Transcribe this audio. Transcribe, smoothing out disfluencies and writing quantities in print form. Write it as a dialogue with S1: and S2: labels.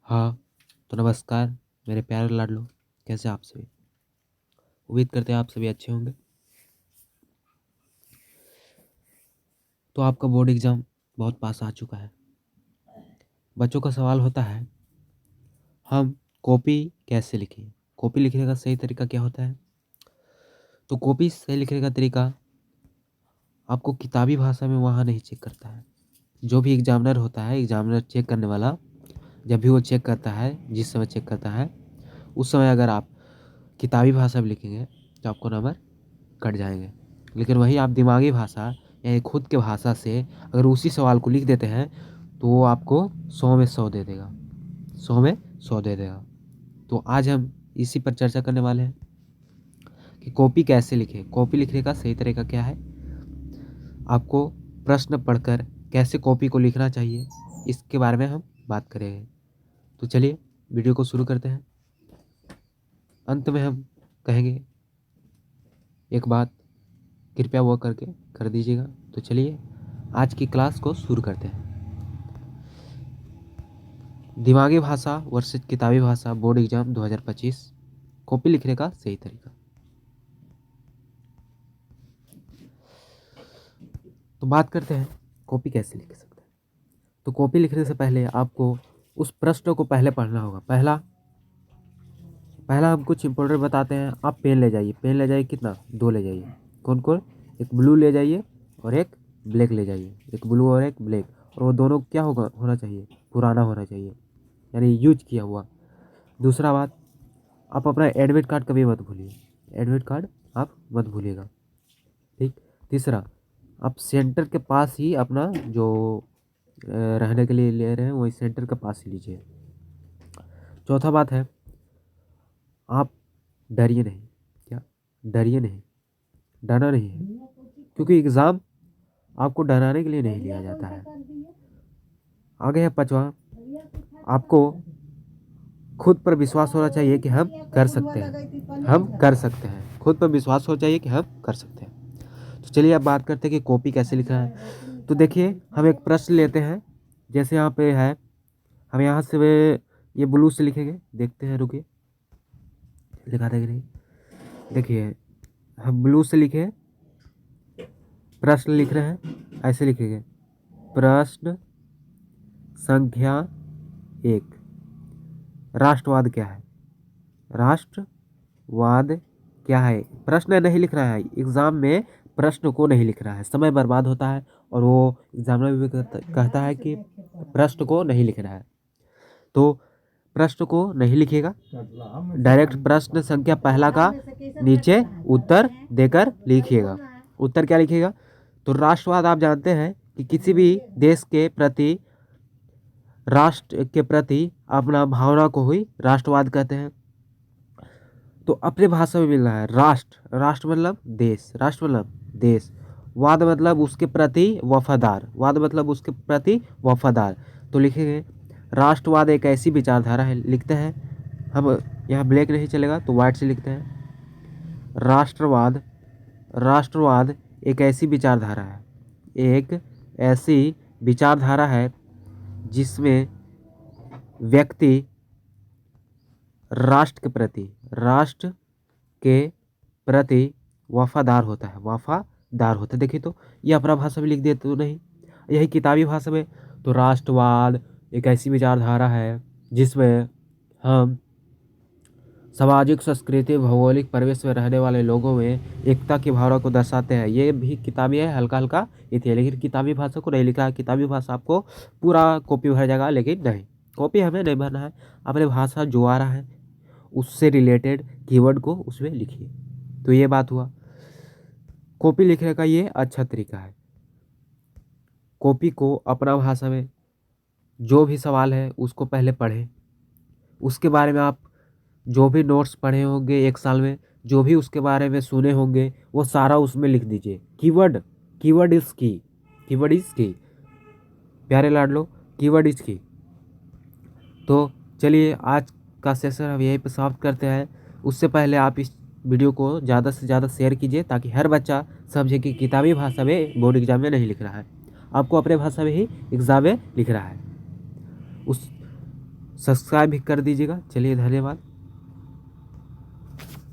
S1: हाँ, तो नमस्कार मेरे प्यारे लाडलो, कैसे आप सभी? उम्मीद करते हैं आप सभी अच्छे होंगे। तो आपका बोर्ड एग्ज़ाम बहुत पास आ चुका है। बच्चों का सवाल होता है, हम कॉपी कैसे लिखें? कॉपी लिखने का सही तरीका क्या होता है? तो कॉपी सही लिखने का तरीका आपको किताबी भाषा में वहाँ नहीं चेक करता है। जो भी एग्ज़ामिनर होता है, एग्ज़ामिनर चेक करने वाला, जब भी वो चेक करता है, जिस समय चेक करता है, उस समय अगर आप किताबी भाषा में लिखेंगे तो आपको नंबर कट जाएंगे। लेकिन वही आप दिमागी भाषा या खुद के भाषा से अगर उसी सवाल को लिख देते हैं तो वो आपको 100 में 100 दे देगा, 100 में 100 दे देगा। तो आज हम इसी पर चर्चा करने वाले हैं कि कॉपी कैसे लिखें। कॉपी लिखने का सही तरीका क्या है, आपको प्रश्न पढ़कर कैसे कॉपी को लिखना चाहिए, इसके बारे में हम बात करेंगे। तो चलिए वीडियो को शुरू करते हैं। अंत में हम कहेंगे एक बात, कृपया वो करके कर दीजिएगा। तो चलिए आज की क्लास को शुरू करते हैं। दिमागी भाषा वर्सेस किताबी भाषा बोर्ड एग्जाम 2025, कॉपी लिखने का सही तरीका। तो बात करते हैं कॉपी कैसे लिख सकते हैं। तो कॉपी लिखने से पहले आपको उस प्रश्न को पहले पढ़ना होगा। पहला हम कुछ इंपॉर्टेंट बताते हैं। आप पेन ले जाइए, पेन ले जाइए, कितना? 2 ले जाइए। कौन कौन? एक ब्लू ले जाइए और एक ब्लैक ले जाइए। एक ब्लू और एक ब्लैक, और वो दोनों क्या होना चाहिए? पुराना होना चाहिए, यानी यूज किया हुआ। दूसरा बात, आप अपना एडमिट कार्ड कभी मत भूलिए। एडमिट कार्ड आप मत भूलिएगा, ठीक। तीसरा, आप सेंटर के पास ही अपना जो रहने के लिए ले रहे हैं वही सेंटर के पास ही लीजिए। चौथा बात है, आप डरिए नहीं। क्या? डरिए नहीं, डरना नहीं है, क्योंकि एग्ज़ाम आपको डराने के लिए नहीं लिया जाता है। आगे है पांचवा, आपको खुद पर विश्वास होना चाहिए कि हम कर सकते हैं, हम कर सकते हैं। खुद पर विश्वास होना चाहिए कि हम कर सकते हैं। तो चलिए अब बात करते हैं कि कॉपी कैसे लिखना है। तो देखिए, हम एक प्रश्न लेते हैं, जैसे यहाँ पे है, हम यहाँ से ये ब्लू से लिखेंगे। देखते हैं, रुकिए, लिखा था कि नहीं। देखिए, हम ब्लू से लिखे, प्रश्न लिख रहे हैं, ऐसे लिखेंगे। प्रश्न संख्या 1, राष्ट्रवाद क्या है? राष्ट्रवाद क्या है? प्रश्न नहीं लिख रहा है, एग्जाम में प्रश्न को नहीं लिख रहा है, समय बर्बाद होता है। और वो एग्जामिनर भी कहता है कि प्रश्न को नहीं लिख रहा है। तो प्रश्न को नहीं लिखेगा, डायरेक्ट प्रश्न संख्या पहला का नीचे उत्तर देकर लिखिएगा। उत्तर क्या लिखिएगा? तो राष्ट्रवाद आप जानते हैं कि किसी भी देश के प्रति, राष्ट्र के प्रति अपना भावना को ही राष्ट्रवाद कहते हैं। तो अपने भाषा में मिल रहा है। राष्ट्र, राष्ट्र मतलब देश, राष्ट्र मतलब देश, वाद मतलब उसके प्रति वफादार, वाद मतलब उसके प्रति वफादार। तो लिखेंगे राष्ट्रवाद एक ऐसी विचारधारा है। लिखते हैं हम, यहाँ ब्लैक नहीं चलेगा तो वाइट से लिखते हैं। राष्ट्रवाद, राष्ट्रवाद एक ऐसी विचारधारा है, एक ऐसी विचारधारा है जिसमें व्यक्ति राष्ट्र के प्रति वफादार होता है, वफादार होता है। देखिए, तो ये अपना भाषा में लिख दिए तो नहीं, यही किताबी भाषा में। तो राष्ट्रवाद एक ऐसी विचारधारा है जिसमें हम सामाजिक, संस्कृति, भौगोलिक परिवेश में रहने वाले लोगों में एकता की भावना को दर्शाते हैं। ये भी किताबी है, हल्का हल्का इति है, लेकिन किताबी भाषा को नहीं लिखा है। किताबी भाषा आपको पूरा कॉपी भर जाएगा, लेकिन नहीं, कॉपी हमें नहीं भरना है। अपने भाषा जो आ रहा है उससे रिलेटेड कीवर्ड को उसमें लिखिए। तो ये बात हुआ, कॉपी लिखने का ये अच्छा तरीका है। कॉपी को अपना भाषा में जो भी सवाल है उसको पहले पढ़ें, उसके बारे में आप जो भी नोट्स पढ़े होंगे एक साल में, जो भी उसके बारे में सुने होंगे वो सारा उसमें लिख दीजिए। कीवर्ड, कीवर्ड इज की, कीवर्ड इज की, प्यारे लाडलो, कीवर्ड इज की। तो चलिए आज का सेशन हम यहीं पर समाप्त करते हैं। उससे पहले आप इस वीडियो को ज़्यादा से ज़्यादा शेयर कीजिए, ताकि हर बच्चा समझे कि किताबी भाषा में बोर्ड एग्जाम में नहीं लिख रहा है, आपको अपने भाषा में ही एग्जाम में लिख रहा है। उस सब्सक्राइब भी कर दीजिएगा। चलिए धन्यवाद।